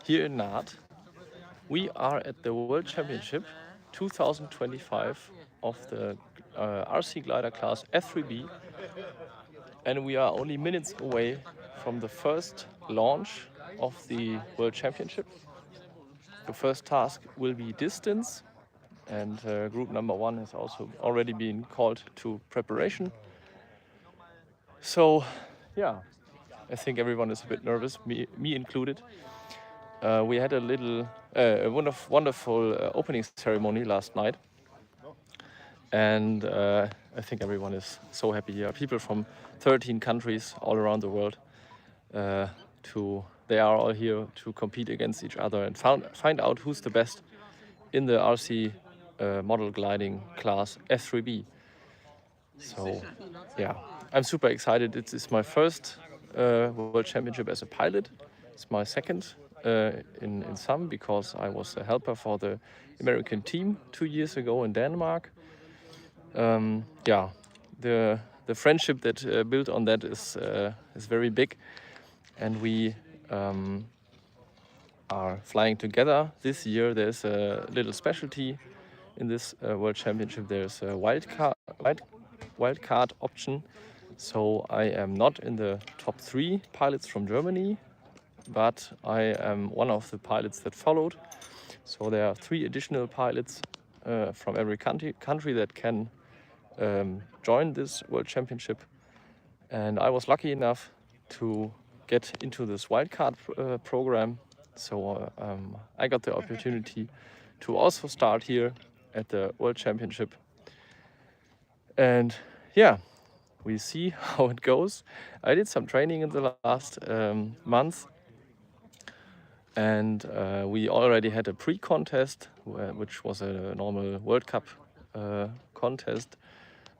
here in Naat. We are at the World Championship 2025 of the RC glider class F3B, and we are only minutes away from the first launch of the World Championship. The first task will be distance, and group number 1 has also already been called to preparation. So, yeah, I think everyone is a bit nervous, me included. We had a little wonderful opening ceremony last night, and I think everyone is so happy here. People from 13 countries all around the world. They are all here to compete against each other and find out who's the best in the RC model gliding class F3B. So, yeah, I'm super excited. It's my first World Championship as a pilot. It's my second in some, because I was a helper for the American team 2 years ago in Denmark. Yeah, the friendship that built on that is very big, and we are flying together this year. There's a little specialty in this World Championship. There's a wild card option. So I am not in the top 3 pilots from Germany, but I am one of the pilots that followed. So there are 3 additional pilots from every country that can join this World Championship. And I was lucky enough to get into this wildcard program. So I got the opportunity to also start here at the World Championship. And yeah, we see how it goes. I did some training in the last month, and we already had a pre-contest, which was a normal World Cup contest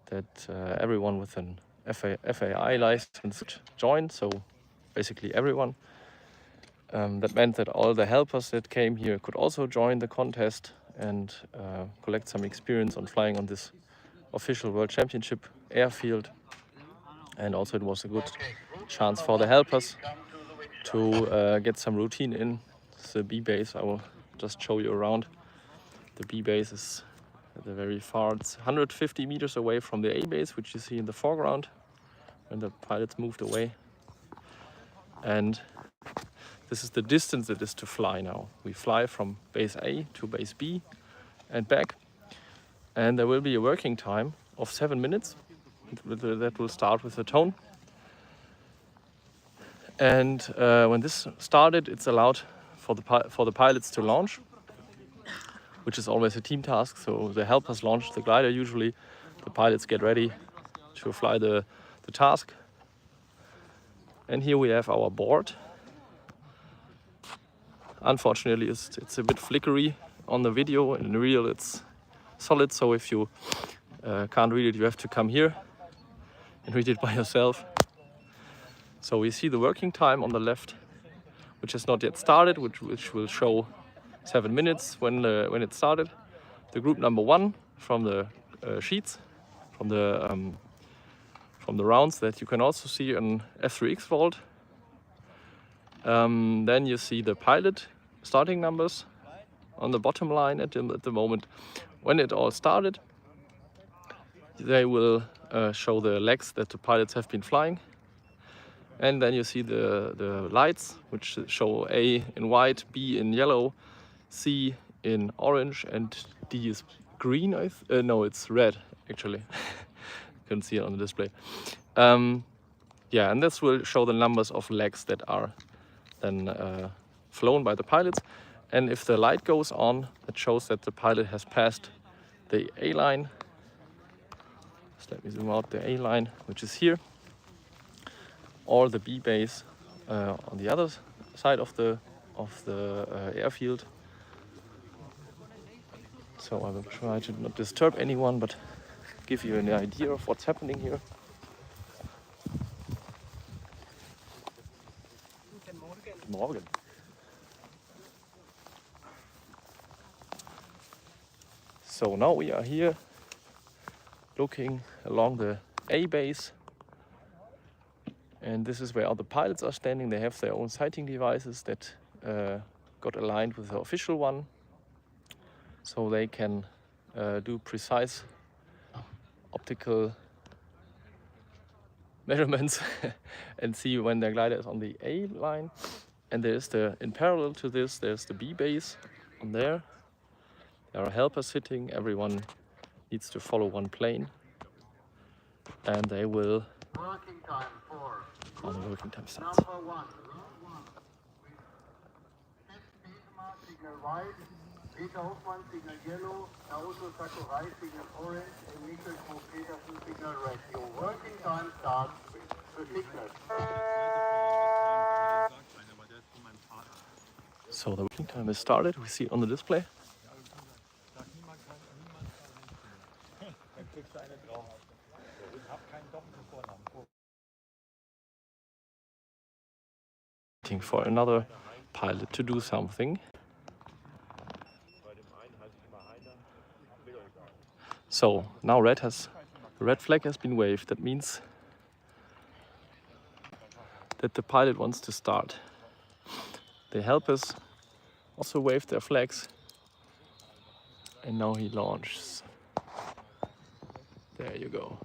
that everyone with an FAI license could join, so basically everyone. That meant that all the helpers that came here could also join the contest and collect some experience on flying on this official World Championship airfield. And also it was a good chance for the helpers to get some routine in. It's the B base. I will just show you around. The B base is at the very far. It's 150 meters away from the A base, which you see in the foreground when the pilots moved away. And this is the distance it is to fly now. We fly from base A to base B and back. And there will be a working time of 7 minutes. That will start with the tone. And when this started, it's allowed for the pilots to launch, which is always a team task. So the helpers launch the glider usually. The pilots get ready to fly the task. And here we have our board. Unfortunately, it's a bit flickery on the video. In real, it's solid. So if you can't read it, you have to come here and read it by yourself. So we see the working time on the left, which has not yet started, which will show 7 minutes when it started. The group number 1 from the sheets, from the rounds that you can also see on F3X Vault. Then you see the pilot starting numbers on the bottom line at the moment. When it all started, they will show the legs that the pilots have been flying. And then you see the lights, which show A in white, B in yellow, C in orange, and D is green. No, it's red, actually. Couldn't see it on the display. Yeah, and this will show the numbers of legs that are then flown by the pilots. And if the light goes on, it shows that the pilot has passed the A line. Just let me zoom out the A line, which is here, or the B base on the other side of the airfield. So I will try to not disturb anyone, but give you an idea of what's happening here. Guten Morgen. So now we are here looking along the A base, and this is where all the pilots are standing. They have their own sighting devices that got aligned with the official one, so they can do precise optical measurements and see when their glider is on the A line. And there's in parallel to this, there's the B base on there. There are helpers sitting. Everyone needs to follow one plane, and they will. Working time for On the working time starts. number 1. Signal white, Peter Hoffmann signal yellow, Naoto Sakurai signal orange, and Mikkel Petersen signal red. Your working time starts with the signal. So the working time is started. We see it on the display. Waiting for another pilot to do something. So now the red flag has been waved. That means that the pilot wants to start. The helpers also waved their flags, and now he launches. There you go.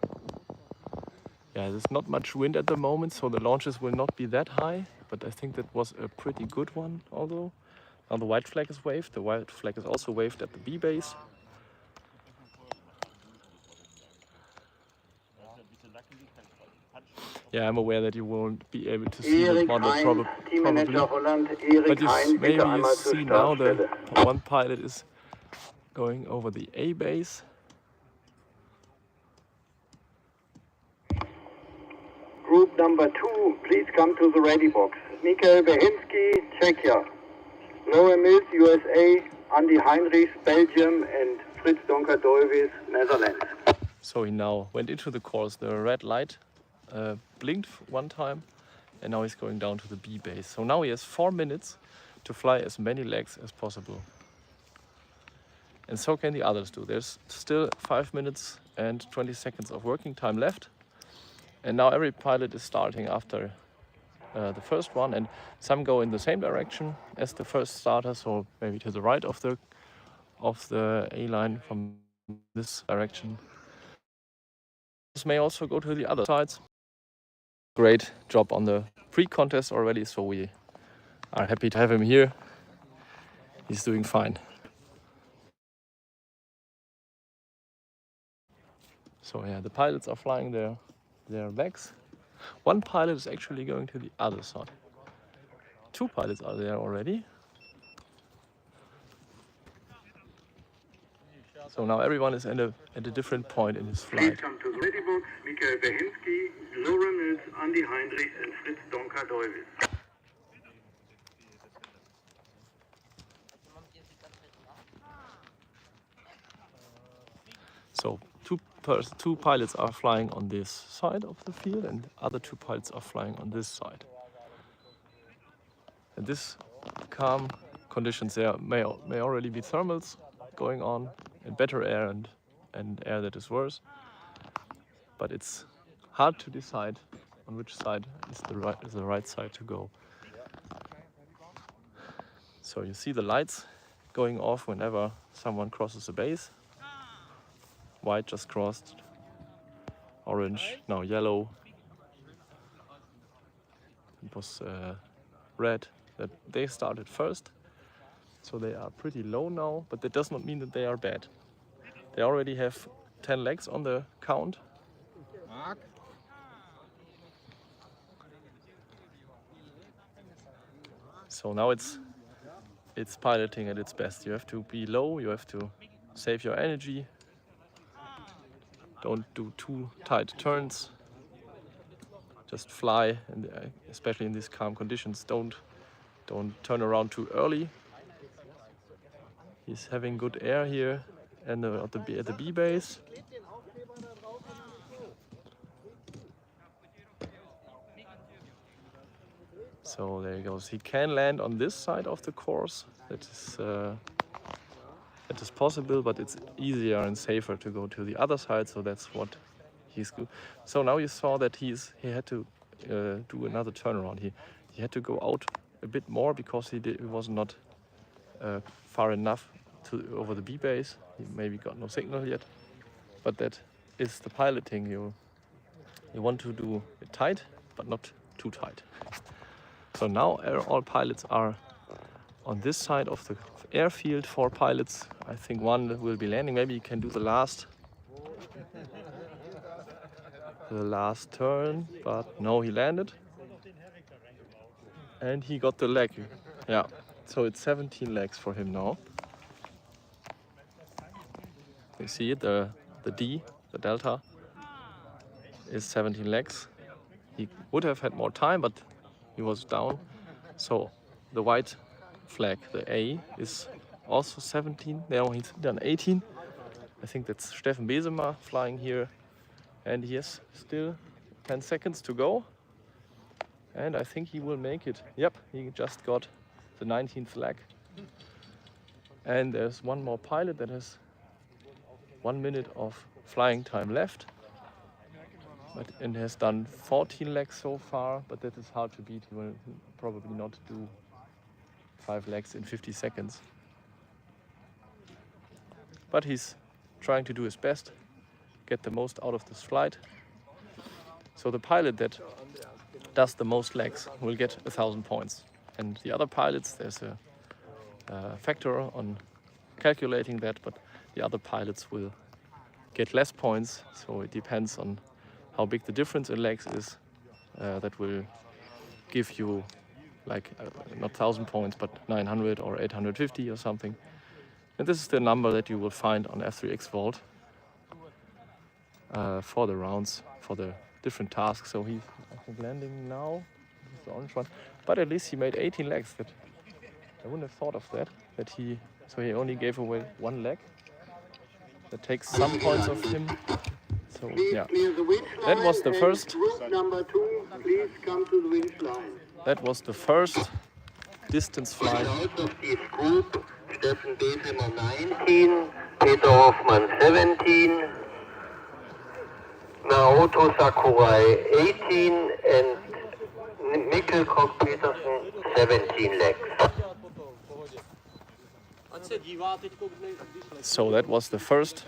Yeah, there's not much wind at the moment, so the launches will not be that high, but I think that was a pretty good one, although. Now the white flag is waved. The white flag is also waved at the B base. Yeah, I'm aware that you won't be able to see the model probably. But maybe you see now the one pilot is going over the A base. Group number 2, please come to the ready box. Michael Behinsky, Czechia. Laura Mills, USA. Andy Heinrichs, Belgium. And Fritz Donker-Dolvis, Netherlands. So he now went into the course. The red light blinked one time, and now he's going down to the B base. So now he has 4 minutes to fly as many legs as possible. And so can the others do. There's still 5 minutes and 20 seconds of working time left. And now every pilot is starting after the first one, and some go in the same direction as the first starter, so maybe to the right of the A line from this direction. This may also go to the other sides. Great job on the pre-contest already, so we are happy to have him here. He's doing fine. So yeah, the pilots are flying their legs. One pilot is actually going to the other side. 2 pilots are there already. So now everyone is at a different point in his flight. Please come to the ready box. Michael Behinsky, Laura Mills, Andy Heinrichs, and Fritz Donker-Dolvis. So two pilots are flying on this side of the field, and other 2 pilots are flying on this side. And this calm conditions, there may already be thermals going on, and better air and air that is worse. But it's hard to decide on which side is the right side to go. So you see the lights going off whenever someone crosses the base. White just crossed, orange, now yellow. It was red. That they started first, so they are pretty low now, but that does not mean that they are bad. They already have 10 legs on the count. So now it's piloting at its best. You have to be low, you have to save your energy. Don't do too tight turns. Just fly, and especially in these calm conditions, don't turn around too early. He's having good air here and at the B base. So there he goes. He can land on this side of the course. That is possible, but it's easier and safer to go to the other side. So that's what he's good. So now you saw that he had to do another turnaround. He had to go out a bit more because he was not far enough over the B base. He maybe got no signal yet, but that is the piloting. You want to do it tight, but not too tight. So now all pilots are on this side of the airfield. 4 pilots. I think one will be landing. Maybe he can do the last turn, but no, he landed. And he got the leg. Yeah, so it's 17 legs for him now. You see it, the D, the delta, is 17 legs. He would have had more time, but he was down. So the white flag, the A, is also 17. Now he's done 18. I think that's Steffen Besema flying here. And he has still 10 seconds to go. And I think he will make it. Yep, he just got the 19th leg. And there's one more pilot that has 1 minute of flying time left. And has done 14 legs so far, but that is hard to beat. He will probably not do 5 legs in 50 seconds. But he's trying to do his best, get the most out of this flight. So the pilot that does the most legs will get 1,000 points. And the other pilots, there's a factor on calculating that, but the other pilots will get less points. So it depends on how big the difference in legs is. That will give you like not 1,000 points, but 900 or 850 or something. And this is the number that you will find on F3X Vault for the rounds, for the different tasks. So he's, I think, landing now. This is the orange one. But at least he made 18 legs. That I wouldn't have thought of that. So he only gave away 1 leg. That takes some points off him. So yeah, that was the first. Group number 2, please come to the winch line. That was the first distance flight. Group, Steffen Besema 19, Peter Hoffmann 17, Naoto Sakurai 18, and Mikkel Koch-Petersen 17 legs. So that was the first.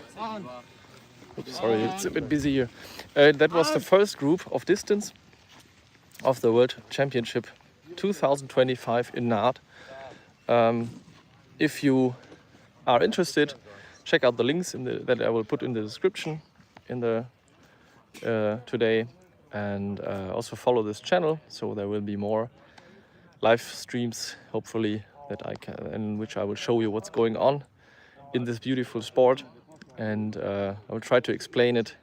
Oops, sorry, it's a bit busy here. That was the first group of distance of the World Championship 2025 in Naad. If you are interested, check out the links that I will put in the description today, and also follow this channel. So there will be more live streams, hopefully, in which I will show you what's going on in this beautiful sport. And I will try to explain it.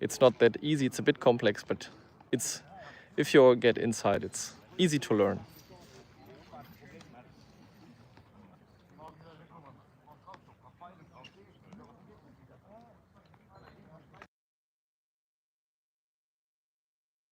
It's not that easy, it's a bit complex, but if you get inside, it's easy to learn.